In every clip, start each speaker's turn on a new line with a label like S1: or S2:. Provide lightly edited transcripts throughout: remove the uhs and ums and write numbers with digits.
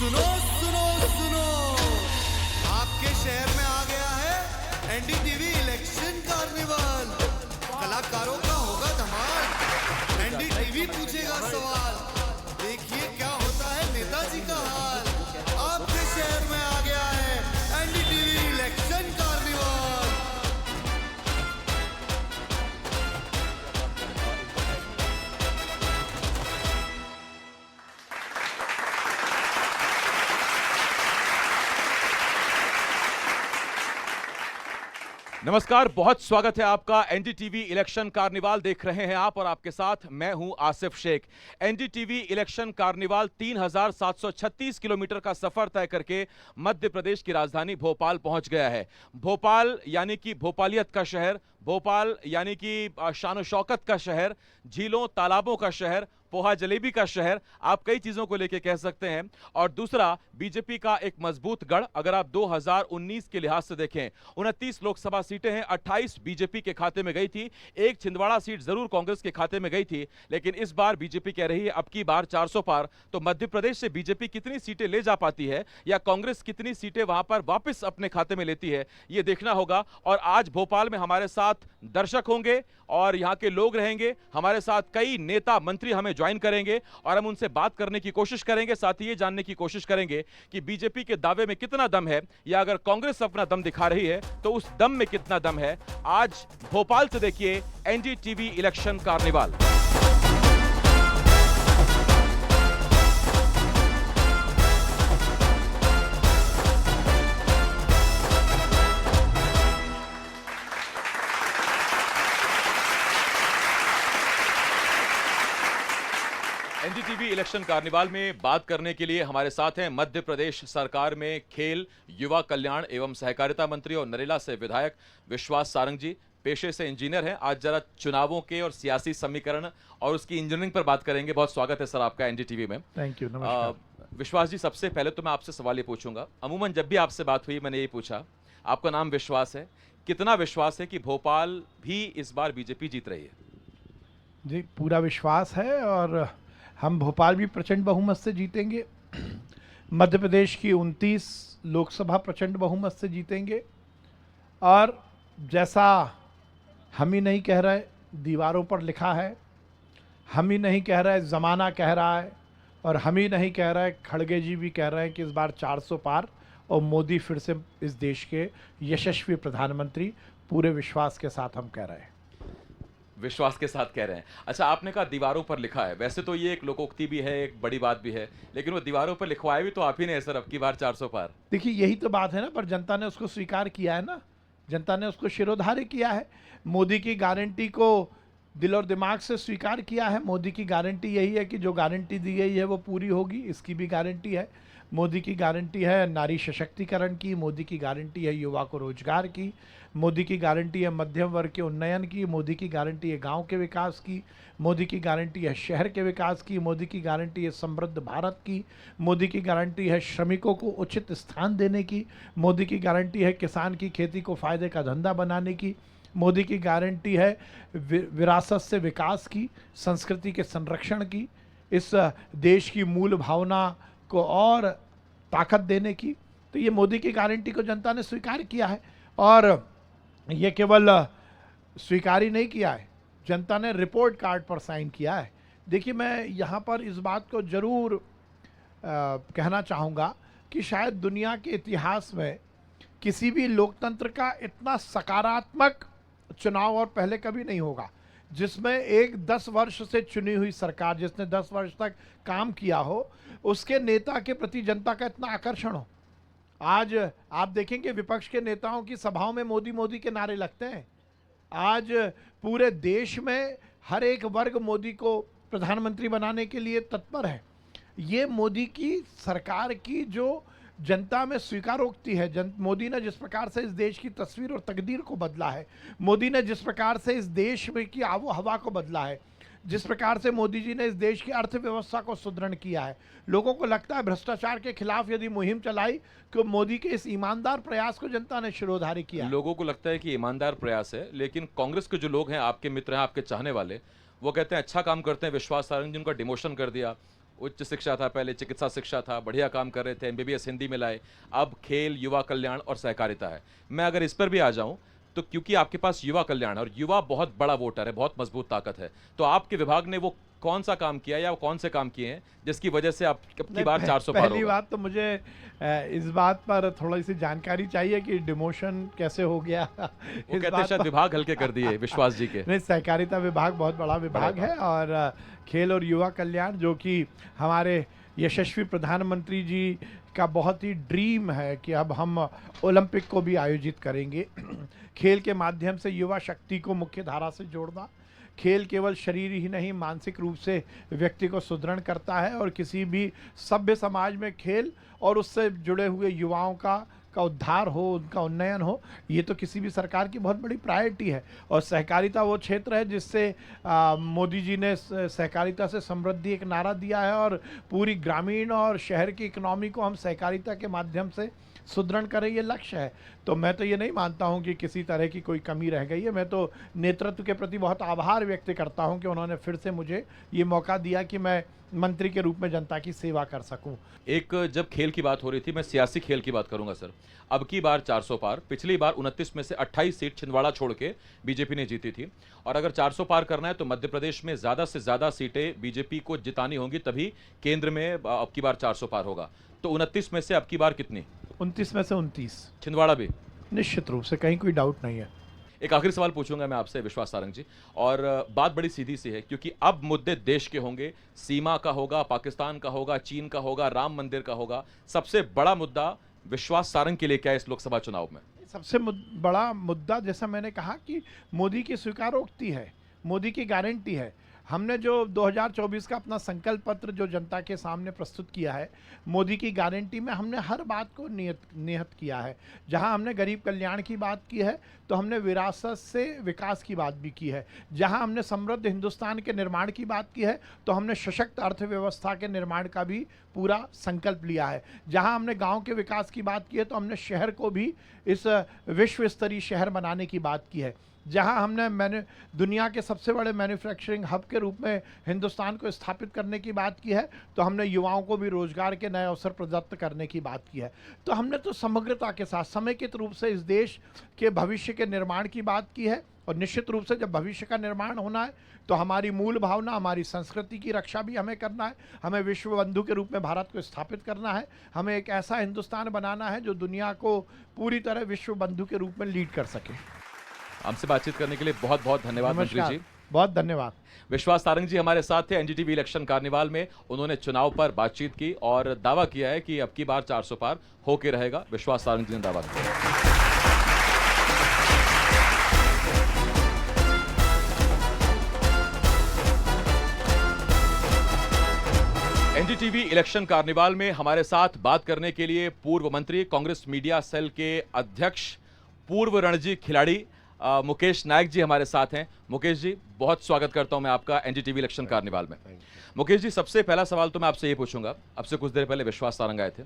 S1: सुनो सुनो सुनो, आपके शहर में आ गया है एनडीटीवी इलेक्शन कार्निवल। कलाकारों का होगा धमाल, एनडीटीवी पूछेगा सवाल, देखिए क्या होता है नेताजी का हाल। आपके शहर में आ गया है एनडीटीवी इलेक्शन कार्निवल।
S2: नमस्कार, बहुत स्वागत है आपका। एनडीटीवी इलेक्शन कार्निवाल देख रहे हैं आप और आपके साथ मैं हूं Asif Shaikh. NDTV election carnival 3736 kilometre का सफर तय करके मध्य प्रदेश की राजधानी भोपाल पहुंच गया है। भोपाल यानी कि भोपालियत का शहर, भोपाल यानी कि शान शौकत का शहर, झीलों तालाबों का शहर, पोहा जलेबी का शहर, आप कई चीजों को लेकर कह सकते हैं। और दूसरा, बीजेपी का एक मजबूत गढ़। अगर आप 2019 के लिहाज से देखें, 29 लोकसभा सीटें हैं, 28 बीजेपी के खाते में गई थी, एक छिंदवाड़ा सीट जरूर कांग्रेस के खाते में गई थी, लेकिन इस बार बीजेपी कह रही है अब की बार 400 पार। तो मध्य प्रदेश से बीजेपी कितनी सीटें ले जा पाती है या कांग्रेस कितनी सीटें वहां पर वापस अपने खाते में लेती है, यह देखना होगा। और आज भोपाल में हमारे साथ दर्शक होंगे और यहां के लोग रहेंगे, हमारे साथ कई नेता मंत्री हमें ज्वाइन करेंगे और हम उनसे बात करने की कोशिश करेंगे। साथ ही ये जानने की कोशिश करेंगे कि बीजेपी के दावे में कितना दम है, या अगर कांग्रेस अपना दम दिखा रही है तो उस दम में कितना दम है। आज भोपाल से देखिए NDTV election carnival. NDTV election carnival में बात करने के लिए हमारे साथ हैं मध्य प्रदेश सरकार में खेल, युवा कल्याण एवं सहकारिता मंत्री और नरेला से विधायक विश्वास सारंग जी। पेशे से इंजीनियर हैं। आज जरा चुनावों के और सियासी समीकरण और उसकी इंजीनियरिंग पर बात करेंगे। बहुत स्वागत है सर आपका एनडीटीवी में।
S3: थैंक यू, नमस्कार।
S2: विश्वास जी, सबसे पहले तो मैं आपसे सवाल ये पूछूंगा, अमूमन जब भी आपसे बात हुई मैंने ये पूछा, आपका नाम विश्वास है, कितना विश्वास है कि भोपाल भी इस बार बीजेपी जीत रही है?
S3: जी, पूरा विश्वास है और हम भोपाल भी प्रचंड बहुमत से जीतेंगे। मध्य प्रदेश की 29 लोकसभा प्रचंड बहुमत से जीतेंगे। और जैसा हम ही नहीं कह रहे, दीवारों पर लिखा है, हम ही नहीं कह रहे, ज़माना कह रहा है, और हम ही नहीं कह रहे, खड़गे जी भी कह रहे हैं कि इस बार 400 पार और मोदी फिर से इस देश के यशस्वी प्रधानमंत्री। पूरे विश्वास के साथ हम कह रहे हैं।
S2: विश्वास के साथ कह रहे हैं। अच्छा, आपने कहा दीवारों पर लिखा है, वैसे तो ये एक लोकोक्ति भी है, एक बड़ी बात भी है, लेकिन वो दीवारों पर लिखवाया भी तो आप ही ने सर, अब की बार 400 पार।
S3: देखिए, यही तो बात है ना, पर जनता ने उसको स्वीकार किया है ना, जनता ने उसको शिरोधार्य किया है। मोदी की गारंटी को दिल और दिमाग से स्वीकार किया है। मोदी की गारंटी यही है कि जो गारंटी दी गई है वो पूरी होगी, इसकी भी गारंटी है। मोदी की गारंटी है नारी सशक्तिकरण की, मोदी की गारंटी है युवा को रोजगार की, मोदी की गारंटी है मध्यम वर्ग के उन्नयन की, मोदी की गारंटी है गांव के विकास की, मोदी की गारंटी है शहर के विकास की, मोदी की गारंटी है समृद्ध भारत की, मोदी की गारंटी है श्रमिकों को उचित स्थान देने की, मोदी की गारंटी है किसान की खेती को फायदे का धंधा बनाने की, मोदी की गारंटी है विरासत से विकास की, संस्कृति के संरक्षण की, इस देश की मूल भावना को और ताकत देने की। तो ये मोदी की गारंटी को जनता ने स्वीकार किया है। और ये केवल स्वीकार ही नहीं किया है, जनता ने रिपोर्ट कार्ड पर साइन किया है। देखिए, मैं यहाँ पर इस बात को ज़रूर कहना चाहूँगा कि शायद दुनिया के इतिहास में किसी भी लोकतंत्र का इतना सकारात्मक चुनाव और पहले कभी नहीं होगा, जिसमें एक 10 वर्ष से चुनी हुई सरकार, जिसने 10 वर्ष तक काम किया हो, उसके नेता के प्रति जनता का इतना आकर्षण हो। आज आप देखेंगे विपक्ष के नेताओं की सभाओं में मोदी मोदी के नारे लगते हैं। आज पूरे देश में हर एक वर्ग मोदी को प्रधानमंत्री बनाने के लिए तत्पर है। ये मोदी की सरकार की जो जनता में स्वीकारोक्ति है। मोदी ने जिस प्रकार से इस देश की तस्वीर और तकदीर को बदला है, मोदी ने जिस प्रकार से इस देश में की आबो हवा को बदला है, जिस प्रकार से मोदी जी ने इस देश की अर्थव्यवस्था को सुदृढ़ किया है, लोगों को लगता है भ्रष्टाचार के खिलाफ यदि मुहिम चलाई तो मोदी के इस ईमानदार प्रयास को जनता ने शिरोधार्य किया।
S2: लोगों को लगता है कि ईमानदार प्रयास है, लेकिन कांग्रेस के जो लोग हैं, आपके मित्र हैं, आपके चाहने वाले, वो कहते हैं अच्छा काम करते हैं, विश्वास सारंग जी उनका डिमोशन कर दिया, उच्च शिक्षा था, पहले चिकित्सा शिक्षा था, बढ़िया काम कर रहे थे, एमबीबीएस हिंदी में लाए, अब खेल, युवा कल्याण और सहकारिता है। मैं अगर इस पर भी आ जाऊं तो क्योंकि आपके पास युवा कल्याण है और युवा बहुत बड़ा वोटर है, बहुत मजबूत ताकत है, तो आपके विभाग ने वो कौन सा काम किया या वो कौन से काम किए हैं जिसकी वजह से आपकी बार 400 पार
S3: पहली
S2: होगा?
S3: बात तो मुझे इस बात पर थोड़ी सी जानकारी चाहिए कि डिमोशन कैसे हो गया।
S2: वो
S3: इस
S2: कहते हैं
S3: बात
S2: शायद
S3: पर-
S2: विभाग हल्के कर दिए विश्वास जी के।
S3: नहीं, सहकारिता विभाग बहुत बड़ा विभाग है और खेल और युवा कल्याण जो कि हमारे यशस्वी प्रधानमंत्री जी का बहुत ही ड्रीम है कि अब हम ओलंपिक को भी आयोजित करेंगे। खेल के माध्यम से युवा शक्ति को मुख्य धारा से जोड़ना, खेल केवल शरीर ही नहीं मानसिक रूप से व्यक्ति को सुदृढ़ करता है और किसी भी सभ्य समाज में खेल और उससे जुड़े हुए युवाओं का उद्धार हो, उनका उन्नयन हो, ये तो किसी भी सरकार की बहुत बड़ी प्रायोरिटी है। और सहकारिता वो क्षेत्र है जिससे मोदी जी ने सहकारिता से समृद्धि एक नारा दिया है और पूरी ग्रामीण और शहर की इकोनॉमी को हम सहकारिता के माध्यम से सुदृढ़ करें, ये लक्ष्य है। तो मैं तो ये नहीं मानता हूं कि किसी तरह की कोई कमी रह गई है। मैं तो नेतृत्व के प्रति बहुत आभार व्यक्त करता हूं कि उन्होंने फिर से मुझे ये मौका दिया कि मैं मंत्री के रूप में जनता की सेवा कर सकूं।
S2: एक जब खेल की बात हो रही थी, मैं सियासी खेल की बात करूंगा सर। अब की बार 400 पार, पिछली बार 29 में से 28 सीट छिंदवाड़ा छोड़ के बीजेपी ने जीती थी और अगर 400 पार करना है तो मध्य प्रदेश में ज्यादा से ज्यादा सीटें बीजेपी को जितानी होंगी, तभी केंद्र में अब की बार 400 पार होगा। तो 29 में से अब की बार कितनी?
S3: 29 में से 29
S2: छिंदवाड़ा भी?
S3: निश्चित रूप से, कहीं कोई डाउट नहीं है।
S2: एक आखिरी सवाल पूछूंगा मैं आपसे विश्वास सारंग जी, और बात बड़ी सीधी सी है क्योंकि अब मुद्दे देश के होंगे, सीमा का होगा, पाकिस्तान का होगा, चीन का होगा, राम मंदिर का होगा। सबसे बड़ा मुद्दा विश्वास सारंग के लिए क्या है इस लोकसभा चुनाव में?
S3: सबसे बड़ा मुद्दा, जैसा मैंने कहा कि मोदी की स्वीकारोक्ति है, मोदी की गारंटी है। हमने जो 2024 का अपना संकल्प पत्र जो जनता के सामने प्रस्तुत किया है, मोदी की गारंटी में हमने हर बात को नियत किया है। जहां हमने गरीब कल्याण की बात की है तो हमने विरासत से विकास की बात भी की है। जहां हमने समृद्ध हिंदुस्तान के निर्माण की बात की है तो हमने सशक्त अर्थव्यवस्था के निर्माण का भी पूरा संकल्प लिया है। जहां हमने गांव के विकास की बात की है तो हमने शहर को भी इस विश्व स्तरीय शहर बनाने की बात की है। जहां हमने दुनिया के सबसे बड़े मैन्युफैक्चरिंग हब के रूप में हिंदुस्तान को स्थापित करने की बात की है तो हमने युवाओं को भी रोजगार के नए अवसर प्रदत्त करने की बात की है। तो हमने तो समग्रता के साथ समेकित रूप से इस देश के भविष्य के निर्माण की बात की है। और निश्चित रूप से जब भविष्य का निर्माण होना है तो हमारी मूल भावना, हमारी संस्कृति की रक्षा भी हमें करना है। हमें विश्व बंधु के रूप में भारत को स्थापित करना है। हमें एक ऐसा हिंदुस्तान बनाना है जो दुनिया को पूरी तरह विश्व बंधु के रूप में लीड कर सके।
S2: हमसे बातचीत करने के लिए बहुत बहुत धन्यवाद मंत्री
S3: नमस्कार,
S2: जी।
S3: बहुत धन्यवाद।
S2: विश्वास सारंग जी हमारे साथ थे एनडीटीवी इलेक्शन कार्निवाल में। उन्होंने चुनाव पर बातचीत की और दावा किया है कि अब की बार 400 पार होके रहेगा। विश्वास सारंग जी ने दावा किया। एनडीटीवी इलेक्शन कार्निवाल में हमारे साथ बात करने के लिए पूर्व मंत्री, कांग्रेस मीडिया सेल के अध्यक्ष, पूर्व रणजी खिलाड़ी मुकेश नायक जी हमारे साथ हैं। मुकेश जी, बहुत स्वागत करता हूं मैं आपका एनडीटीवी इलेक्शन कार्निवाल में। मुकेश जी, सबसे पहला सवाल तो मैं आपसे ये पूछूंगा। अब से कुछ देर पहले विश्वास सारंग आए थे,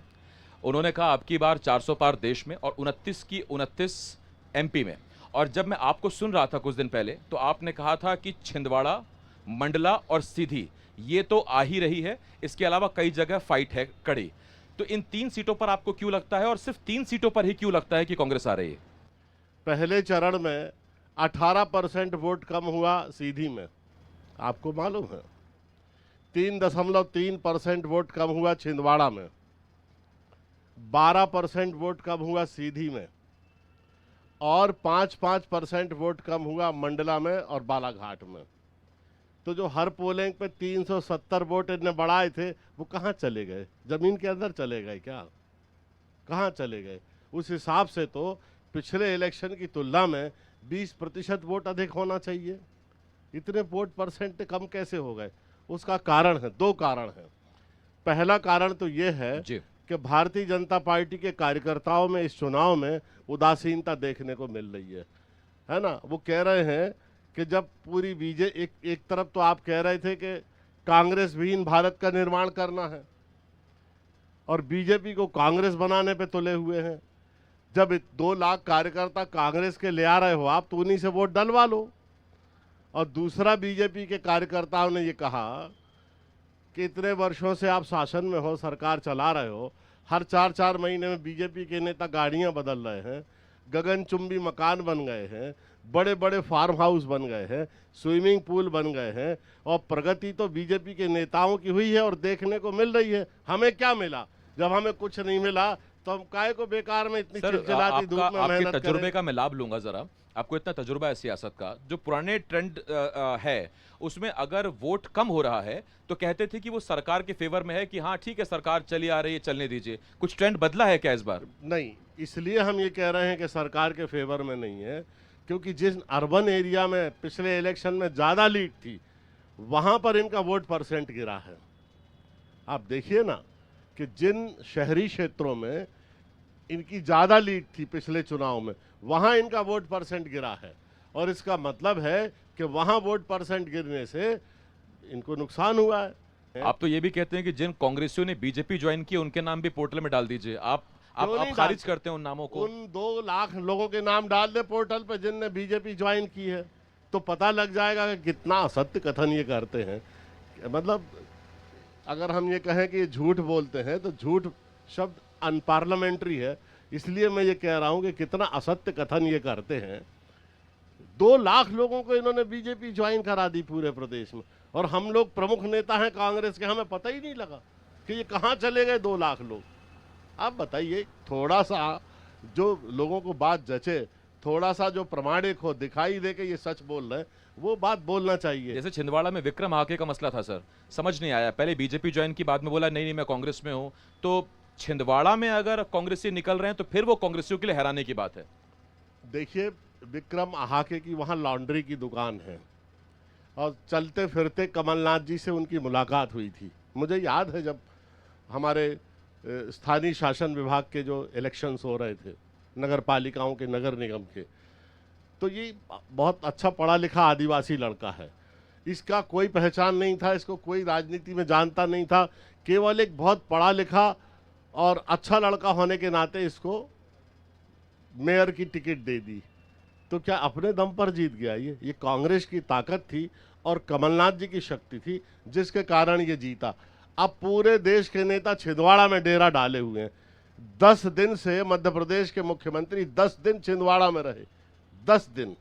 S2: उन्होंने कहा अब की बार 400 पार देश में और 29 की 29 एमपी में। और जब मैं आपको सुन रहा था कुछ दिन पहले तो आपने कहा था कि छिंदवाड़ा, मंडला और सीधी ये तो आ ही रही है, इसके अलावा कई जगह फाइट है कड़ी। तो इन 3 सीटों पर आपको क्यों लगता है और सिर्फ 3 सीटों पर ही क्यों लगता है कि कांग्रेस आ रही है?
S4: पहले चरण में 18% वोट कम हुआ सीधी में, आपको मालूम है। 3.3% वोट कम हुआ छिंदवाड़ा में, 12% वोट कम हुआ सीधी में और 5% वोट कम हुआ मंडला में और बालाघाट में। तो जो हर पोलिंग पे 370 वोट इन्हें बढ़ाए थे वो कहाँ चले गए? जमीन के अंदर चले गए क्या? कहाँ चले गए? उस हिसाब से तो पिछले इलेक्शन की तुलना में 20% वोट अधिक होना चाहिए। इतने वोट परसेंट कम कैसे हो गए? उसका कारण है, 2 कारण है। पहला कारण तो ये है कि भारतीय जनता पार्टी के कार्यकर्ताओं में इस चुनाव में उदासीनता देखने को मिल रही है ना। वो कह रहे हैं कि जब पूरी एक तरफ तो आप कह रहे थे कि कांग्रेस विहीन भारत का निर्माण करना है और बीजेपी को कांग्रेस बनाने पे तुले हुए हैं। जब 2 लाख कार्यकर्ता कांग्रेस के ले आ रहे हो आप तो उन्हीं से वोट डलवा लो। और दूसरा, बीजेपी के कार्यकर्ताओं ने ये कहा कि इतने वर्षों से आप शासन में हो, सरकार चला रहे हो, हर 4-4 महीने में बीजेपी के नेता गाड़ियां बदल रहे हैं, गगनचुंबी मकान बन गए हैं, बड़े बड़े फार्म हाउस बन गए हैं, स्विमिंग पूल बन गए हैं, और प्रगति तो बीजेपी के नेताओं की हुई है और देखने को मिल रही है। हमें क्या मिला? जब हमें कुछ नहीं मिला तो हम काहे को बेकार में इतनी चिलचिलाती धूप में मेहनत
S2: आपके तजुर्बे
S4: करें?
S2: का मैं लाभ लूंगा जरा। आपको इतना तजुर्बा है सियासत का, जो पुराने ट्रेंड है उसमें अगर वोट कम हो रहा है तो कहते थे कि वो सरकार के फेवर में है, कि हाँ ठीक है सरकार चली आ रही है, चलने दीजिए। कुछ ट्रेंड बदला है क्या इस बार?
S4: नहीं, इसलिए हम ये कह रहे हैं कि सरकार के फेवर में नहीं है, क्योंकि जिस अर्बन एरिया में पिछले इलेक्शन में ज़्यादा लीड थी वहाँ पर इनका वोट परसेंट गिरा है। आप देखिए ना कि जिन शहरी क्षेत्रों में इनकी ज़्यादा लीड थी पिछले चुनाव में, वहाँ इनका वोट परसेंट गिरा है, और इसका मतलब है कि वहाँ वोट परसेंट गिरने से इनको नुकसान हुआ है।
S2: आप तो ये भी कहते हैं कि जिन कांग्रेसियों ने बीजेपी ज्वाइन की उनके नाम भी पोर्टल में डाल दीजिए। आप
S4: क्यों नहीं
S2: खारिज
S4: डालते?
S2: करते हैं उन नामों को?
S4: उन 2 लाख लोगों के नाम डाल दे पोर्टल पे जिनने बीजेपी ज्वाइन की है, तो पता लग जाएगा कि कितना असत्य कथन ये करते हैं। मतलब अगर हम ये कहें कि ये झूठ बोलते हैं तो झूठ शब्द अनपार्लियामेंट्री है, इसलिए मैं ये कह रहा हूं कि कितना असत्य कथन ये करते हैं। 2 लाख लोगों को इन्होंने बीजेपी ज्वाइन करा दी पूरे प्रदेश में, और हम लोग प्रमुख नेता हैं कांग्रेस के, हमें पता ही नहीं लगा कि ये कहाँ चले गए 2 लाख लोग। आप बताइए, थोड़ा सा जो लोगों को बात जचे, थोड़ा सा जो प्रमाणिक हो, दिखाई दे के ये सच बोल रहे हैं, वो बात बोलना चाहिए।
S2: जैसे छिंदवाड़ा में विक्रम आके का मसला था सर, समझ नहीं आया, पहले बीजेपी ज्वाइन की, बाद में बोला नहीं नहीं मैं कांग्रेस में हूं। तो छिंदवाड़ा में अगर कांग्रेसी निकल रहे हैं तो फिर वो कांग्रेसियों के लिए हैरानी की बात है।
S4: देखिए, विक्रम आहाके की वहाँ लॉन्ड्री की दुकान है, और चलते फिरते कमलनाथ जी से उनकी मुलाकात हुई थी। मुझे याद है जब हमारे स्थानीय शासन विभाग के जो इलेक्शंस हो रहे थे, नगर पालिकाओं के, नगर निगम के, तो ये बहुत अच्छा पढ़ा लिखा आदिवासी लड़का है, इसका कोई पहचान नहीं था, इसको कोई राजनीति में जानता नहीं था, केवल एक बहुत पढ़ा लिखा और अच्छा लड़का होने के नाते इसको मेयर की टिकट दे दी। तो क्या अपने दम पर जीत गया? ये कांग्रेस की ताकत थी और कमलनाथ जी की शक्ति थी जिसके कारण ये जीता। अब पूरे देश के नेता छिंदवाड़ा में डेरा डाले हुए हैं। 10 दिन से मध्य प्रदेश के मुख्यमंत्री 10 दिन छिंदवाड़ा में रहे, 10 दिन,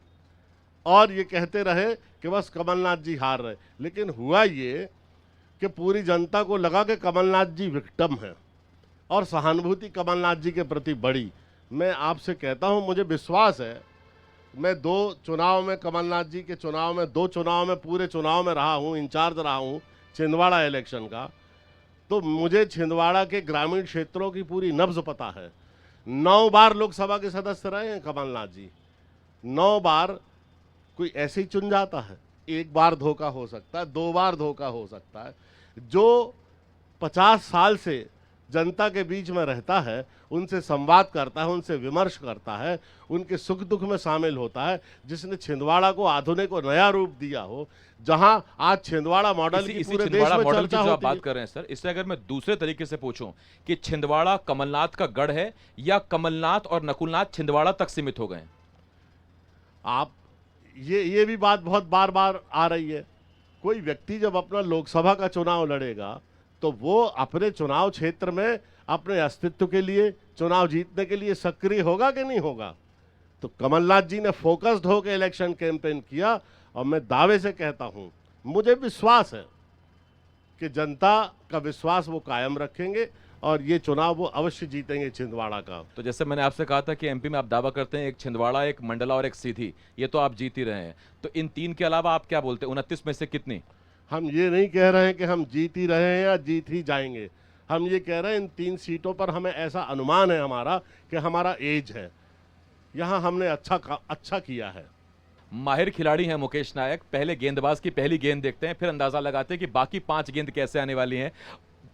S4: और ये कहते रहे कि बस कमलनाथ जी हार रहे। लेकिन हुआ ये कि पूरी जनता को लगा कि कमलनाथ जी विक्टिम हैं और सहानुभूति कमलनाथ जी के प्रति बढ़ी। मैं आपसे कहता हूं, मुझे विश्वास है, मैं 2 चुनाव में, कमलनाथ जी के चुनाव में, 2 चुनाव में, पूरे चुनाव में रहा हूं, इंचार्ज रहा हूं छिंदवाड़ा इलेक्शन का, तो मुझे छिंदवाड़ा के ग्रामीण क्षेत्रों की पूरी नब्ज पता है। 9 बार लोकसभा के सदस्य रहे हैं कमलनाथ जी, 9 बार। कोई ऐसे ही चुन जाता है? 1 बार धोखा हो सकता है, 2 बार धोखा हो सकता है। जो 50 साल से जनता के बीच में रहता है, उनसे संवाद करता है, उनसे विमर्श करता है, उनके सुख दुख में शामिल होता है, जिसने छिंदवाड़ा को आधुनिक और नया रूप दिया हो, जहां आज छिंदवाड़ा मॉडल की पूरे देश में
S2: मॉडल की
S4: चर्चा
S2: जो आप
S4: होती
S2: बात
S4: है।
S2: कर रहे हैं सर, इससे अगर मैं दूसरे तरीके से पूछूं कि छिंदवाड़ा कमलनाथ का गढ़ है या कमलनाथ और नकुलनाथ छिंदवाड़ा तक सीमित हो गए?
S4: आप ये भी बात बहुत बार बार आ रही है। कोई व्यक्ति जब अपना लोकसभा का चुनाव लड़ेगा तो वो अपने चुनाव क्षेत्र में अपने अस्तित्व के लिए, चुनाव जीतने के लिए सक्रिय होगा कि नहीं होगा? तो कमलनाथ जी ने फोकस्ड होकर इलेक्शन कैंपेन किया, और मैं दावे से कहता हूं, मुझे विश्वास है कि जनता का विश्वास वो कायम रखेंगे और ये चुनाव वो अवश्य जीतेंगे छिंदवाड़ा का।
S2: तो जैसे मैंने आपसे कहा था कि एमपी में आप दावा करते हैं एक छिंदवाड़ा, एक मंडला और एक सीधी, ये तो आप जीत ही रहे हैं, तो इन 3 के अलावा आप क्या बोलते हैं 29 में से कितनी?
S4: हम ये नहीं कह रहे हैं कि हम जीत ही रहे हैं या जीत ही जाएंगे, हम ये कह रहे हैं इन 3 सीटों पर हमें ऐसा अनुमान है हमारा कि हमारा एज है, यहाँ हमने अच्छा किया है।
S2: माहिर खिलाड़ी हैं मुकेश नायक, पहले गेंदबाज की पहली गेंद देखते हैं, फिर अंदाजा लगाते हैं कि बाकी 5 गेंद कैसे आने वाली हैं।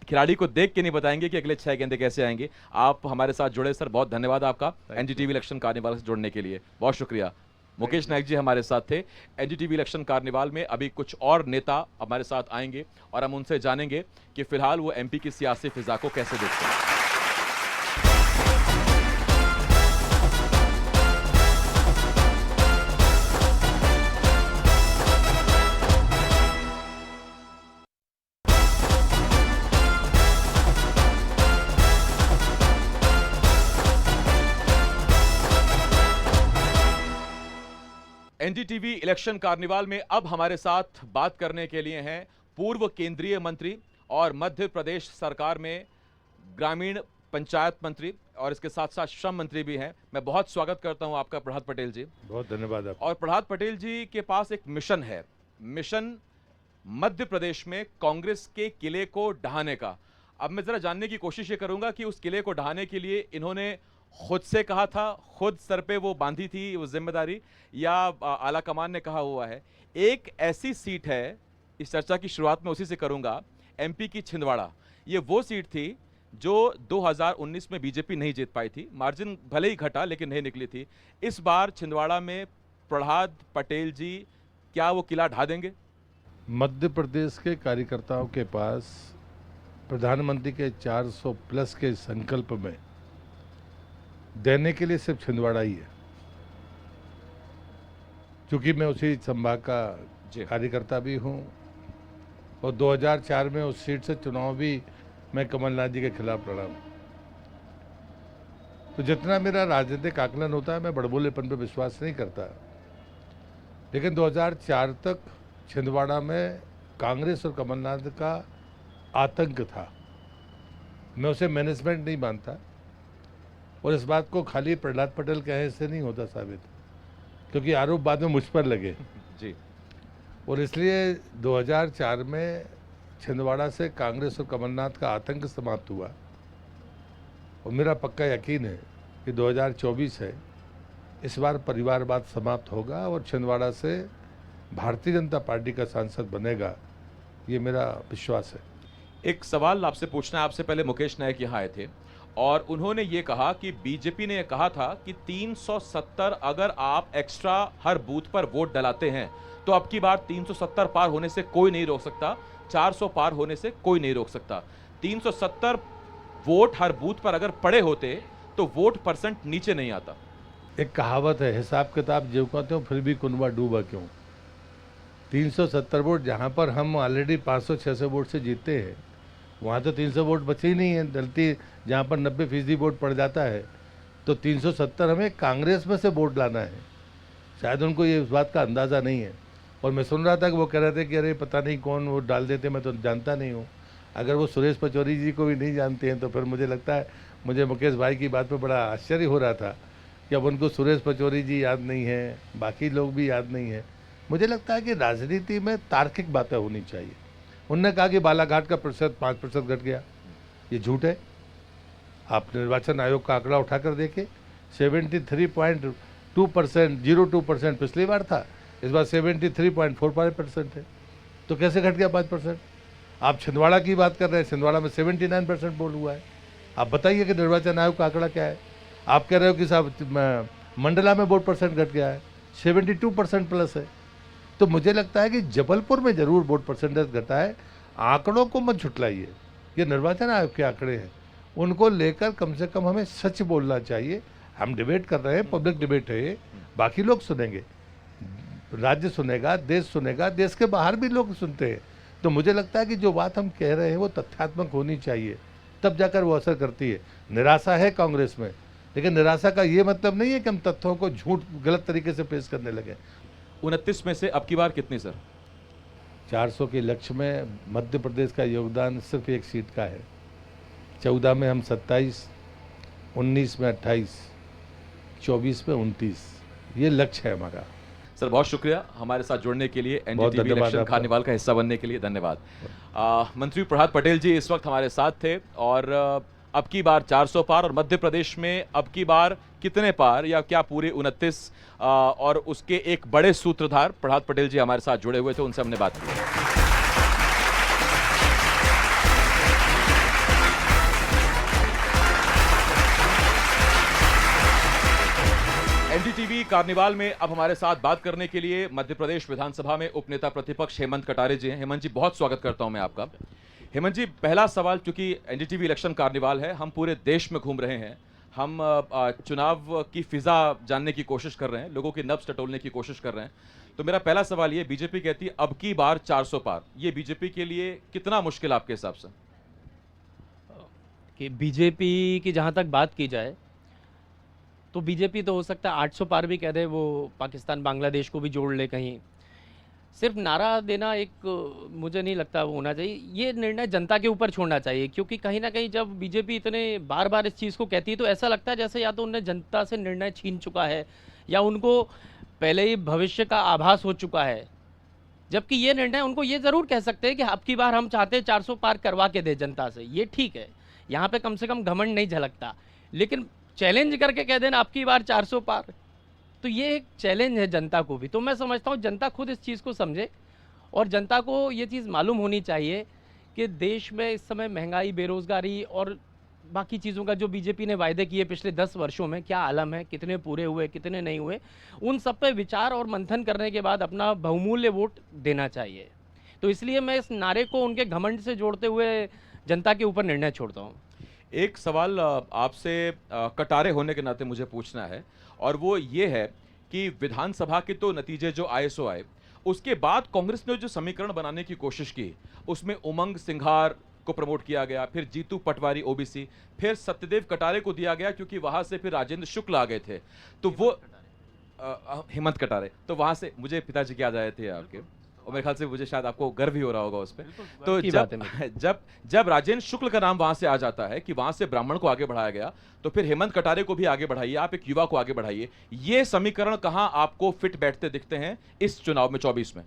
S2: खिलाड़ी को देख के नहीं बताएंगे कि अगले 6 गेंदें कैसे आएंगे। आप हमारे साथ जुड़े सर, बहुत धन्यवाद आपका एनडीटीवी इलेक्शन कार्निवाल से जुड़ने के लिए, बहुत शुक्रिया। मुकेश नायक जी हमारे साथ थे एनडीटीवी इलेक्शन कार्निवाल में। अभी कुछ और नेता हमारे साथ आएंगे और हम उनसे जानेंगे कि फिलहाल वो एमपी की सियासी फिजा को कैसे देखते हैं। एनडीटीवी इलेक्शन कार्निवाल में अब हमारे साथ बात करने के लिए हैं पूर्व केंद्रीय मंत्री और मध्य प्रदेश सरकार में ग्रामीण पंचायत मंत्री और इसके साथ साथ श्रम मंत्री भी हैं। मैं बहुत स्वागत करता हूं आपका प्रहलाद पटेल जी।
S5: बहुत धन्यवाद आप।
S2: और प्रहलाद पटेल जी के पास एक मिशन है, मिशन मध्य प्रदेश में कांग्रेस के किले को ढहाने का। अब मैं जरा जानने की कोशिश ये करूंगा कि उस किले को ढहाने के लिए इन्होंने खुद से कहा था, खुद सर पे वो बांधी थी वो जिम्मेदारी, या आला कमान ने कहा हुआ है? एक ऐसी सीट है, इस चर्चा की शुरुआत में उसी से करूंगा, एमपी की छिंदवाड़ा। ये वो सीट थी जो 2019 में बीजेपी नहीं जीत पाई थी, मार्जिन भले ही घटा लेकिन नहीं निकली थी। इस बार छिंदवाड़ा में प्रहलाद पटेल जी क्या वो किला ढा देंगे?
S5: मध्य प्रदेश के कार्यकर्ताओं के पास प्रधानमंत्री के 400 प्लस के संकल्प में देने के लिए सिर्फ छिंदवाड़ा ही है। क्योंकि मैं उसी संभाग का कार्यकर्ता भी हूँ और 2004 में उस सीट से चुनाव भी मैं कमलनाथ जी के खिलाफ लड़ा हूँ। तो जितना मेरा राजनीतिक आकलन होता है, मैं बड़बोलेपन पर विश्वास नहीं करता, लेकिन 2004 तक छिंदवाड़ा में कांग्रेस और कमलनाथ का आतंक था। मैं उसे मैनेजमेंट नहीं मानता और इस बात को खाली प्रहलाद पटेल कहे से नहीं होता साबित, क्योंकि आरोप बाद में मुझ पर लगे
S2: जी।
S5: और इसलिए 2004 में छिंदवाड़ा से कांग्रेस और कमलनाथ का आतंक समाप्त हुआ और मेरा पक्का यकीन है कि 2024 है, इस बार परिवारवाद समाप्त होगा और छिंदवाड़ा से भारतीय जनता पार्टी का सांसद बनेगा, ये मेरा विश्वास है।
S2: एक सवाल आपसे पूछना है, आपसे पहले मुकेश नायक यहाँ आए थे और उन्होंने ये कहा कि बीजेपी ने कहा था कि 370 अगर आप एक्स्ट्रा हर बूथ पर वोट डलाते हैं तो अब की बार 370 पार होने से कोई नहीं रोक सकता, 400 पार होने से कोई नहीं रोक सकता। 370 वोट हर बूथ पर अगर पड़े होते तो वोट परसेंट नीचे नहीं आता।
S5: एक कहावत है, हिसाब किताब जो कहते हो फिर भी कुनबा डूबा क्यों। 370 वोट जहाँ पर हम ऑलरेडी 500-600 वोट से जीतते हैं, वहाँ तो 300 वोट बचे ही नहीं है। गलती जहाँ पर 90% वोट पड़ जाता है तो 370 हमें कांग्रेस में से वोट लाना है। शायद उनको ये इस बात का अंदाज़ा नहीं है। और मैं सुन रहा था कि वो कह रहे थे कि अरे पता नहीं कौन वोट डाल देते, मैं तो जानता नहीं हूँ। अगर वो सुरेश पचौरी जी को भी नहीं जानते हैं तो फिर मुझे लगता है, मुझे मुकेश भाई की बात पर बड़ा आश्चर्य हो रहा था कि अब उनको सुरेश पचौरी जी याद नहीं है, बाकी लोग भी याद नहीं है। मुझे लगता है कि राजनीति में तार्किक बातें होनी चाहिए। उनने कहा कि बालाघाट का प्रतिशत 5% घट गया, ये झूठ है। आप निर्वाचन आयोग का आंकड़ा उठाकर देखें, 73.2%, 02% पिछली बार था, इस बार 73.45% है। तो कैसे घट गया 5%? आप छिंदवाड़ा की बात कर रहे हैं, छिंदवाड़ा में 79% वोट हुआ है। आप बताइए कि निर्वाचन आयोग का आंकड़ा क्या है। आप कह रहे हो कि साहब मंडला में वोट परसेंट घट गया है, 72% प्लस है। तो मुझे लगता है कि जबलपुर में जरूर वोट परसेंटेज घटा है। आंकड़ों को मत झुटलाइए, ये निर्वाचन आयोग के आंकड़े हैं, उनको लेकर कम से कम हमें सच बोलना चाहिए। हम डिबेट कर रहे हैं, पब्लिक डिबेट है, बाकी लोग सुनेंगे, राज्य सुनेगा, देश सुनेगा, देश के बाहर भी लोग सुनते हैं। तो मुझे लगता है कि जो बात हम कह रहे हैं वो तथ्यात्मक होनी चाहिए, तब जाकर वो असर करती है। निराशा है कांग्रेस में, लेकिन निराशा का ये मतलब नहीं है कि हम तथ्यों को झूठ गलत तरीके से पेश करने लगे।
S2: 29 में से अब की बार कितनी सर?
S5: 400 के लक्ष्य में मध्य प्रदेश का योगदान सिर्फ एक सीट का है। 14 में हम 27, 19 में 28, 24 में 29, ये लक्ष्य है हमारा।
S2: सर बहुत शुक्रिया हमारे साथ जुड़ने के लिए,
S5: बहुत
S2: एनडीटीवी
S5: धन्यवाद
S2: इलेक्शन
S5: आपका।
S2: कार्निवाल का हिस्सा बनने के लिए धन्यवाद। मंत्री प्रहलाद पटेल जी इस वक्त हमारे साथ थे और अब की बार 400 पार और मध्य प्रदेश में अब की बार कितने पार या क्या पूरे 29, और उसके एक बड़े सूत्रधार प्रहलाद पटेल जी हमारे साथ जुड़े हुए थे, उनसे हमने बात की। एनडीटीवी कार्निवाल में अब हमारे साथ बात करने के लिए मध्य प्रदेश विधानसभा में उपनेता प्रतिपक्ष हेमंत कटारे जी हैं। हेमंत जी बहुत स्वागत करता हूं मैं आपका। हेमंत जी, पहला सवाल, चूंकि एनडीटीवी इलेक्शन कार्निवाल है, हम पूरे देश में घूम रहे हैं, हम चुनाव की फिजा जानने की कोशिश कर रहे हैं, लोगों की नब्ज टटोलने की कोशिश कर रहे हैं। तो मेरा पहला सवाल ये, बीजेपी कहती है अब की बार 400 पार, ये बीजेपी के लिए कितना मुश्किल आपके हिसाब से?
S6: कि बीजेपी की जहाँ तक बात की जाए तो बीजेपी तो हो सकता है 800 पार भी कह दे, वो पाकिस्तान बांग्लादेश को भी जोड़ ले कहीं। सिर्फ नारा देना एक मुझे नहीं लगता वो होना चाहिए। ये निर्णय जनता के ऊपर छोड़ना चाहिए, क्योंकि कहीं ना कहीं जब बीजेपी इतने बार बार इस चीज़ को कहती है तो ऐसा लगता है जैसे या तो उन्हें जनता से निर्णय छीन चुका है या उनको पहले ही भविष्य का आभास हो चुका है। जबकि ये निर्णय उनको ये ज़रूर कह सकते हैं कि अब की बार हम चाहते हैं 400 पार करवा के दे जनता से, ये ठीक है, यहाँ पे कम से कम घमंड नहीं झलकता। लेकिन चैलेंज करके कह देना अब की बार 400 पार, तो ये एक चैलेंज है जनता को भी। तो मैं समझता हूँ जनता खुद इस चीज़ को समझे और जनता को ये चीज़ मालूम होनी चाहिए कि देश में इस समय महंगाई, बेरोज़गारी और बाकी चीज़ों का जो बीजेपी ने वायदे किए पिछले 10 वर्षों में क्या आलम है, कितने पूरे हुए, कितने नहीं हुए, उन सब पे विचार और मंथन करने के बाद अपना बहुमूल्य वोट देना चाहिए। तो इसलिए मैं इस नारे को उनके घमंड से जोड़ते हुए जनता के ऊपर निर्णय छोड़ता हूँ।
S2: एक सवाल आपसे कटारे होने के नाते मुझे पूछना है, और वो ये है कि विधानसभा के तो नतीजे जो आए सो आए, उसके बाद कांग्रेस ने जो समीकरण बनाने की कोशिश की उसमें उमंग सिंघार को प्रमोट किया गया, फिर जीतू पटवारी ओबीसी, फिर सत्यदेव कटारे को दिया गया क्योंकि वहां से फिर राजेंद्र शुक्ल आ गए थे, तो वो हेमंत कटारे, तो वहां से मुझे पिताजी की याद आए थे आपके, और मेरे ख्याल से मुझे शायद आपको गर्व ही हो रहा होगा उस पर। तो जब राजेंद्र शुक्ल का नाम वहां से आ जाता है कि वहां से ब्राह्मण को आगे बढ़ाया गया, तो फिर हेमंत कटारे को भी आगे बढ़ाइए, आप एक युवा को आगे बढ़ाइए। ये समीकरण कहां आपको फिट बैठते दिखते हैं इस चुनाव में 24 में?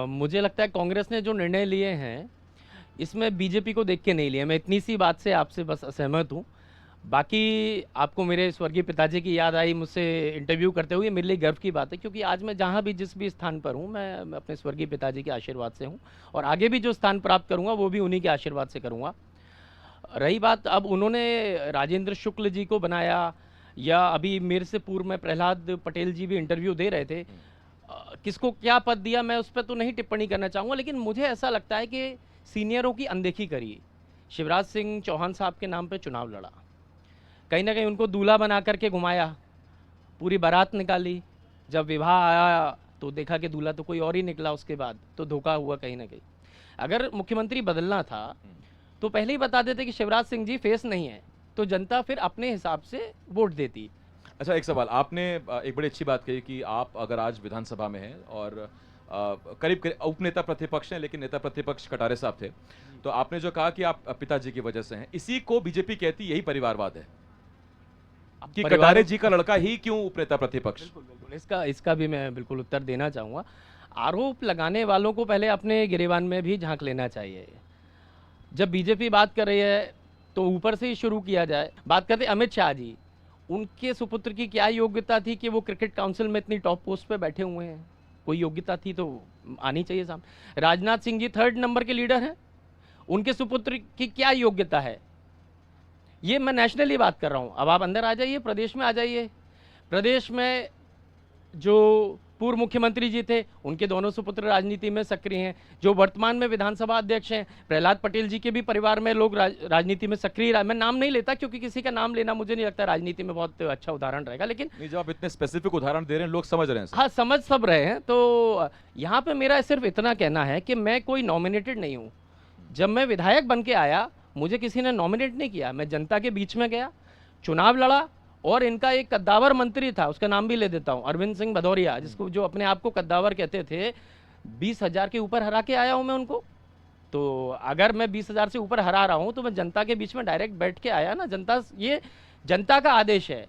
S6: मुझे लगता है कांग्रेस ने जो निर्णय लिए हैं इसमें बीजेपी को देख के नहीं लिए। मैं इतनी सी बात से आपसे बस असहमत हूँ। बाकी आपको मेरे स्वर्गीय पिताजी की याद आई मुझसे इंटरव्यू करते हुए, मेरे लिए गर्व की बात है, क्योंकि आज मैं जहाँ भी जिस भी स्थान पर हूँ मैं अपने स्वर्गीय पिताजी के आशीर्वाद से हूँ और आगे भी जो स्थान प्राप्त करूँगा वो भी उन्हीं के आशीर्वाद से करूँगा। रही बात अब उन्होंने राजेंद्र शुक्ल जी को बनाया या अभी मेरे से पूर्व में प्रहलाद पटेल जी भी इंटरव्यू दे रहे थे, किसको क्या पद दिया मैं उस पर तो नहीं टिप्पणी करना चाहूँगा, लेकिन मुझे ऐसा लगता है कि सीनियरों की अनदेखी करी। शिवराज सिंह चौहान साहब के नाम पे चुनाव लड़ा, कहीं ना कहीं उनको दूल्हा बना करके घुमाया, पूरी बारात निकाली, जब विवाह आया तो देखा कि दूल्हा तो कोई और ही निकला, उसके बाद तो धोखा हुआ कहीं ना कहीं। अगर मुख्यमंत्री बदलना था तो पहले ही बता देते कि शिवराज सिंह जी फेस नहीं है, तो जनता फिर अपने हिसाब से वोट देती।
S2: अच्छा, एक सवाल, आपने एक बड़ी अच्छी बात कही कि आप अगर आज विधानसभा में हैं और करीब करीब उपनेता प्रतिपक्ष हैं, लेकिन नेता प्रतिपक्ष कटारे साहब थे, तो आपने जो कहा कि आप पिताजी की वजह से हैं, इसी को बीजेपी कहती यही परिवारवाद है कि कटारे जी का लड़का ही क्यों उपनेता प्रतिपक्ष?
S6: बिल्कुल, इसका भी मैं बिल्कुल उत्तर देना चाहूँगा। आरोप लगाने वालों को पहले अपने गिरेबान में भी झांक लेना चाहिए। जब बीजेपी बात कर रही है तो ऊपर से ही शुरू किया जाए। बात करते अमित शाह जी, उनके सुपुत्र की क्या योग्यता थी कि वो क्रिकेट काउंसिल में इतनी टॉप पोस्ट पे बैठे हुए हैं? कोई योग्यता थी तो आनी चाहिए सामने। राजनाथ सिंह जी 3rd नंबर के लीडर हैं, उनके सुपुत्र की क्या योग्यता है? ये मैं नेशनली बात कर रहा हूँ। अब आप अंदर आ जाइए, प्रदेश में आ जाइए। प्रदेश में जो पूर्व मुख्यमंत्री जी थे उनके दोनों सुपुत्र राजनीति में सक्रिय हैं। जो वर्तमान में विधानसभा अध्यक्ष हैं प्रहलाद पटेल जी के भी परिवार में लोग राजनीति में सक्रिय। मैं नाम नहीं लेता क्योंकि किसी का नाम लेना मुझे नहीं लगता राजनीति में बहुत अच्छा उदाहरण रहेगा, लेकिन
S2: जब आप इतने स्पेसिफिक उदाहरण दे रहे हैं लोग समझ रहे हैं।
S6: हाँ, समझ सब रहे हैं। तो यहाँ पे मेरा सिर्फ इतना कहना है कि मैं कोई नॉमिनेटेड नहीं हूँ। जब मैं विधायक बन के आया मुझे किसी ने नॉमिनेट नहीं किया, मैं जनता के बीच में गया, चुनाव लड़ा, और इनका एक कद्दावर मंत्री था, उसका नाम भी ले देता हूं, अरविंद सिंह भदौरिया, जिसको जो अपने आप को कद्दावर कहते थे, 20,000 के ऊपर हरा के आया हूं मैं उनको। तो अगर मैं 20,000 से ऊपर हरा रहा हूं तो मैं जनता के बीच में डायरेक्ट बैठ के आया ना। ये जनता का आदेश है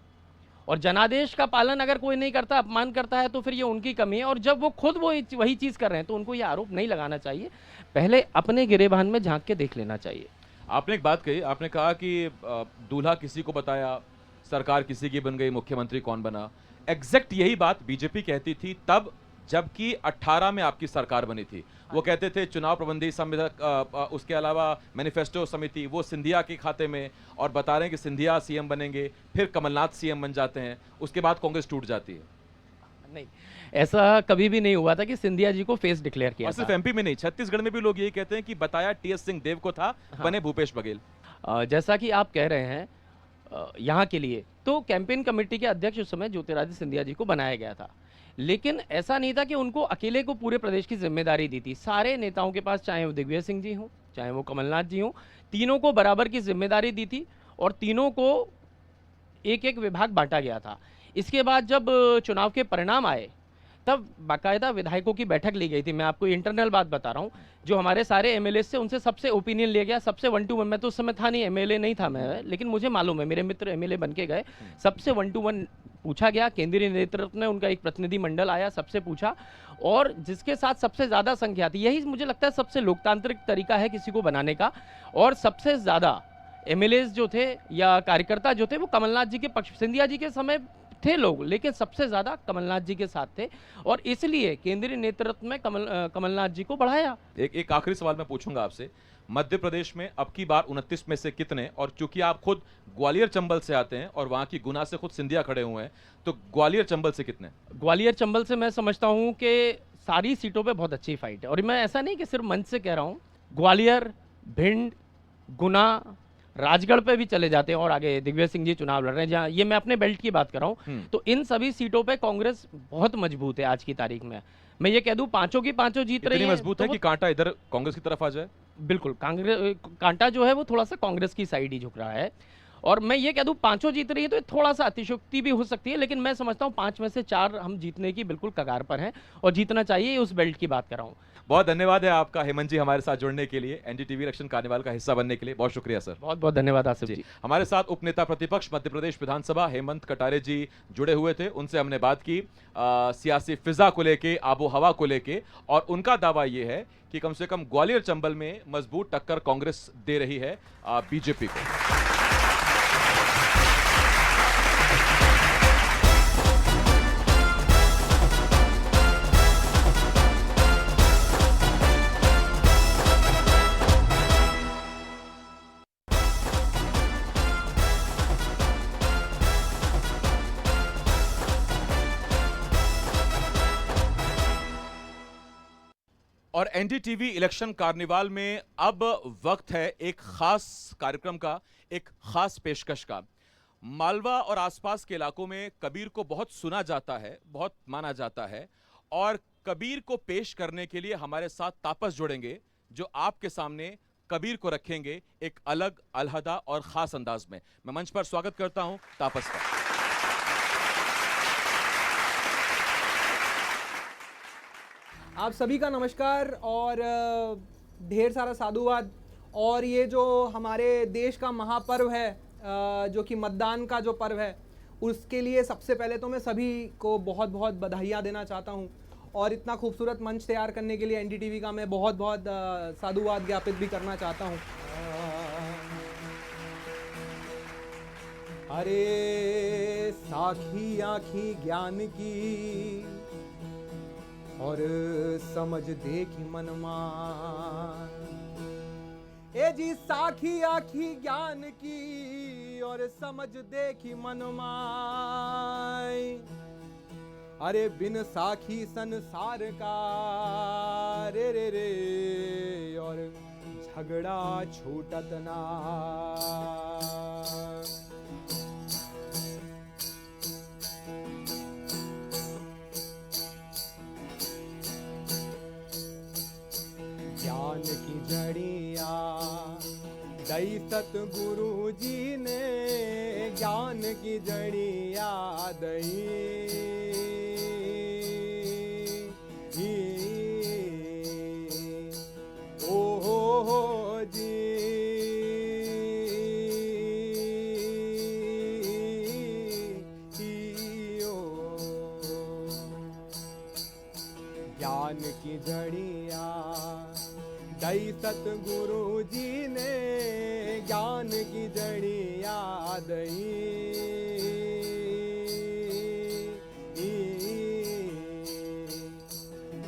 S6: और जनादेश का पालन अगर कोई नहीं करता, अपमान करता है, तो फिर ये उनकी कमी है। और जब वो खुद वही चीज़ कर रहे हैं तो उनको ये आरोप नहीं लगाना चाहिए, पहले अपने गिरेबान में झांक के देख लेना चाहिए।
S2: आपने एक बात कही, आपने कहा कि दूल्हा किसी को बताया, सरकार किसी की बन गई, मुख्यमंत्री कौन बना। एग्जैक्ट यही बात बीजेपी कहती थी तब जबकि 18 में आपकी सरकार बनी थी। वो कहते थे चुनाव प्रबंधी समिति, उसके अलावा मैनिफेस्टो समिति वो सिंधिया के खाते में, और बता रहे हैं कि सिंधिया सीएम बनेंगे, फिर कमलनाथ सीएम बन जाते हैं, उसके बाद कांग्रेस टूट जाती है।
S6: नहीं, ऐसा कभी भी नहीं हुआ था कि सिंधिया जी को फेस डिक्लेयर किया।
S2: सिर्फ एमपी में नहीं, छत्तीसगढ़ में भी लोग यही कहते हैं कि बताया टीएस सिंहदेव को था, बने भूपेश बघेल।
S6: जैसा कि आप कह रहे हैं, यहाँ के लिए तो कैंपेन कमेटी के अध्यक्ष उस समय ज्योतिरादित्य सिंधिया जी को बनाया गया था, लेकिन ऐसा नहीं था कि उनको अकेले को पूरे प्रदेश की जिम्मेदारी दी थी। सारे नेताओं के पास, चाहे वो दिग्विजय सिंह जी हों, चाहे वो कमलनाथ जी हों, तीनों को बराबर की जिम्मेदारी दी थी और तीनों को एक एक विभाग बांटा गया था। इसके बाद जब चुनाव के परिणाम आए तब बाकायदा विधायकों की बैठक ली गई थी। मैं आपको इंटरनल बात बता रहा हूँ, जो हमारे सारे एमएलए से उनसे सबसे ओपिनियन लिया गया, सबसे 1 to 1। मैं तो उस समय था नहीं, एमएलए नहीं था मैं, लेकिन मुझे मालूम है, मेरे मित्र एमएलए बन के गए, सबसे 1 to 1 पूछा गया। केंद्रीय नेतृत्व ने, उनका एक प्रतिनिधि मंडल आया, सबसे पूछा, और जिसके साथ सबसे ज़्यादा संख्या थी, यही मुझे लगता है सबसे लोकतांत्रिक तरीका है किसी को बनाने का, और सबसे ज़्यादा एमएलएज जो थे या कार्यकर्ता जो थे वो कमलनाथ जी के पक्ष, सिंधिया जी के समय थे लोग, लेकिन सबसे ज़्यादा कमलनाथ जी के साथ थे, और इसलिए केंद्रीय नेतृत्व में कमलनाथ जी को बढ़ाया।
S2: एक आखिरी सवाल मैं पूछूंगा आपसे, मध्य प्रदेश में अब की बार 29 में से कितने, और चूंकि आप खुद ग्वालियर चंबल से आते हैं और वहां की गुना से खुद सिंधिया खड़े हुए हैं, तो ग्वालियर चंबल से कितने?
S6: ग्वालियर चंबल से मैं समझता हूं कि सारी सीटों पे बहुत अच्छी फाइट है, और मैं ऐसा नहीं कि सिर्फ मंच से कह रहा हूं, ग्वालियर, भिंड, गुना, राजगढ़ पे भी चले जाते हैं, और आगे दिग्विजय सिंह जी चुनाव लड़ रहे हैं, जहाँ ये मैं अपने बेल्ट की बात कर रहा हूँ, तो इन सभी सीटों पे कांग्रेस बहुत मजबूत है आज की तारीख में। मैं ये कह दूं, पांचों की पांचों जीत रही है,
S2: मजबूत
S6: तो
S2: है कि कांटा इधर कांग्रेस की तरफ आ जाए?
S6: बिल्कुल, कांग्रेस कांटा जो है वो थोड़ा सा कांग्रेस की साइड ही झुक रहा है, और मैं ये कह दूं पांचों जीत रही है, तो थोड़ा सा अतिशयोक्ति भी हो सकती है, लेकिन मैं समझता हूं 5 में से 4 हम जीतने की बिल्कुल कगार पर हैं, और जीतना चाहिए, उस बेल्ट की बात कर रहा हूं।
S2: बहुत धन्यवाद है आपका हेमंत जी, हमारे साथ जुड़ने के लिए, एनडीटीवी इलेक्शन कार्निवाल का हिस्सा बनने के लिए बहुत शुक्रिया सर।
S6: बहुत बहुत धन्यवाद आसिफ जी।
S2: हमारे साथ उपनेता प्रतिपक्ष मध्य प्रदेश विधानसभा हेमंत कटारे जी जुड़े हुए थे, उनसे हमने बात की सियासी फिजा को लेके, आबो हवा को लेके, और उनका दावा यह है कि कम से कम ग्वालियर चंबल में मजबूत टक्कर कांग्रेस दे रही है बीजेपी को। और एनडीटीवी इलेक्शन कार्निवाल में अब वक्त है एक खास कार्यक्रम का, एक खास पेशकश का। मालवा और आसपास के इलाकों में कबीर को बहुत सुना जाता है, बहुत माना जाता है, और कबीर को पेश करने के लिए हमारे साथ तापस जुड़ेंगे, जो आपके सामने कबीर को रखेंगे एक अलग, अलहदा और खास अंदाज में। मैं मंच पर स्वागत करता हूं तापस का।
S7: आप सभी का नमस्कार और ढेर सारा साधुवाद। और ये जो हमारे देश का महापर्व है, जो कि मतदान का जो पर्व है, उसके लिए सबसे पहले तो मैं सभी को बहुत बहुत बधाइयाँ देना चाहता हूँ, और इतना खूबसूरत मंच तैयार करने के लिए एनडीटीवी का मैं बहुत बहुत साधुवाद ज्ञापित भी करना चाहता हूँ। अरे साखी आँखी ज्ञान की और समझ देखी मनमान, ए जी साखी आखी ज्ञान की और समझ देखी मनमान। अरे बिन साखी संसार का रे रे रे और झगड़ा छूटत ना। ज्ञान की जड़िया दई सतगुरु जी ने, ज्ञान की जड़िया दई। ओ हो जी ज्ञान की जड़िया दई सतगुरु जी ने, ज्ञान की जड़िया दई।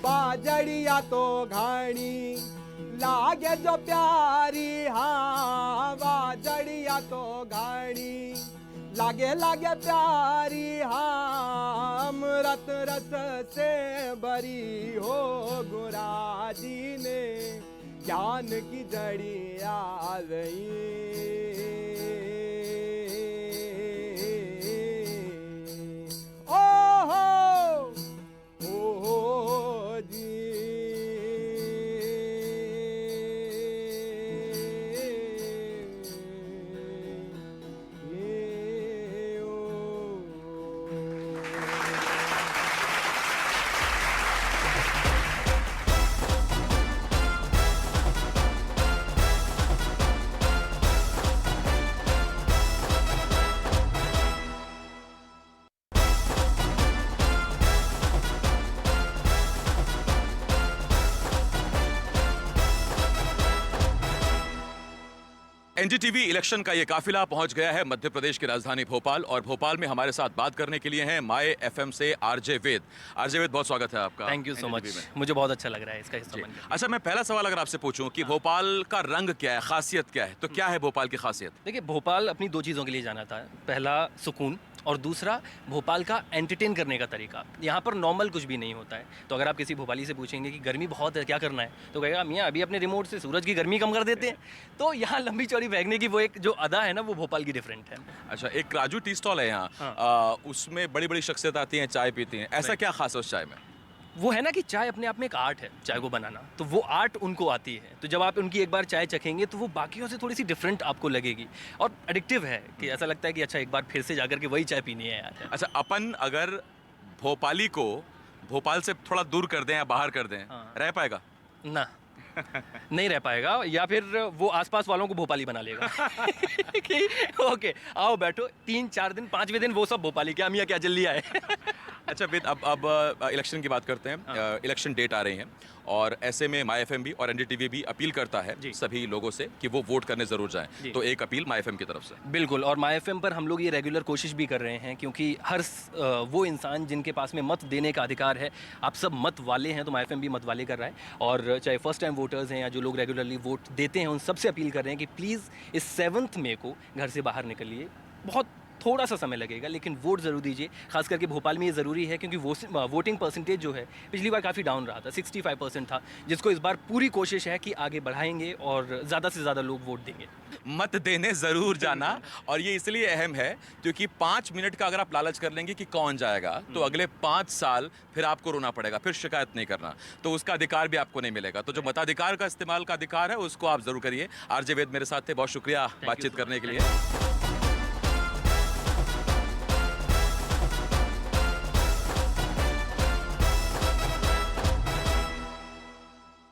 S7: बाजड़िया तो घाणी लागे जो प्यारी, हाँ बाजड़िया तो घाणी लागे लागे प्यारी, हाँ अमृत रस से भरी हो गुरा जी ने, ज्ञान की जड़िया रही। ओ जी ओ
S2: एनडीटीवी इलेक्शन का ये काफिला पहुंच गया है मध्य प्रदेश की राजधानी भोपाल और भोपाल में हमारे साथ बात करने के लिए हैं माय एफएम से आरजे वेद। आरजे वेद, बहुत स्वागत है आपका।
S8: Thank you so much,
S2: NDTV में।
S8: मुझे बहुत अच्छा लग रहा है इसका हिस्सा
S2: जी।
S8: बनकर।
S2: अच्छा, मैं पहला सवाल अगर आपसे पूछूं कि भोपाल का रंग क्या है, खासियत क्या है, तो क्या है भोपाल की खासियत?
S8: देखिए, भोपाल अपनी दो चीज़ों के लिए जाना था। पहला सुकून और दूसरा भोपाल का एंटरटेन करने का तरीका। यहाँ पर नॉर्मल कुछ भी नहीं होता है। तो अगर आप किसी भोपाली से पूछेंगे कि गर्मी बहुत है, क्या करना है, तो कहेगा मियाँ अभी अपने रिमोट से सूरज की गर्मी कम कर देते हैं। तो यहाँ लंबी चौड़ी फेंकने की वो एक जो अदा है ना, वो भोपाल की डिफरेंट है।
S2: अच्छा, एक राजू टी स्टॉल है यहाँ, उसमें बड़ी बड़ी शख्सियत आती हैं, चाय पीती हैं, ऐसा क्या खास है उस चाय में?
S8: वो है ना कि चाय अपने आप में एक आर्ट है, चाय को बनाना। तो वो आर्ट उनको आती है। तो जब आप उनकी एक बार चाय चखेंगे तो वो बाकियों से थोड़ी सी डिफरेंट आपको लगेगी और एडिक्टिव है कि ऐसा लगता है कि अच्छा एक बार फिर से जाकर के वही चाय पीनी है यार।
S2: अच्छा, अपन अगर भोपाली को भोपाल से थोड़ा दूर कर दें या बाहर कर दें, रह पाएगा?
S8: ना, नहीं रह पाएगा, या फिर वो आसपास वालों को भोपाली बना लेगा कि ओके आओ बैठो, 3-4 दिन 5वें दिन वो सब भोपाली, क्या मियाँ क्या जल्दी आए।
S2: अच्छा वेद, अब इलेक्शन की बात करते हैं। इलेक्शन डेट आ रही है और ऐसे में माय एफएम भी और एनडीटीवी भी अपील करता है सभी लोगों से कि वो वोट करने जरूर जाएं। तो एक अपील माय एफएम की तरफ से।
S8: बिल्कुल, और माय एफएम पर हम लोग ये रेगुलर कोशिश भी कर रहे हैं, क्योंकि हर वो इंसान जिनके पास में मत देने का अधिकार है, आप सब मत वाले हैं, तो माय एफएम भी मत वाले कर रहा है। और चाहे फर्स्ट टाइम वोटर्स हैं या जो लोग रेगुलरली वोट देते हैं, उन सबसे अपील कर रहे हैं कि प्लीज़ इस 7 मई को घर से बाहर निकलिए। बहुत थोड़ा सा समय लगेगा, लेकिन वोट ज़रूर दीजिए। खास करके भोपाल में ये ज़रूरी है, क्योंकि वोटिंग परसेंटेज जो है पिछली बार काफ़ी डाउन रहा था, 65% था, जिसको इस बार पूरी कोशिश है कि आगे बढ़ाएंगे और ज़्यादा से ज़्यादा लोग वोट देंगे।
S2: मत देने ज़रूर जाना, और ये इसलिए अहम है क्योंकि 5 मिनट का अगर आप लालच कर लेंगे कि कौन जाएगा, तो अगले 5 साल फिर आपको रोना पड़ेगा, फिर शिकायत नहीं करना, तो उसका अधिकार भी आपको नहीं मिलेगा। तो जो मताधिकार का इस्तेमाल का अधिकार है उसको आप ज़रूर करिए। आरजे वेद मेरे साथ थे, बहुत शुक्रिया बातचीत करने के लिए।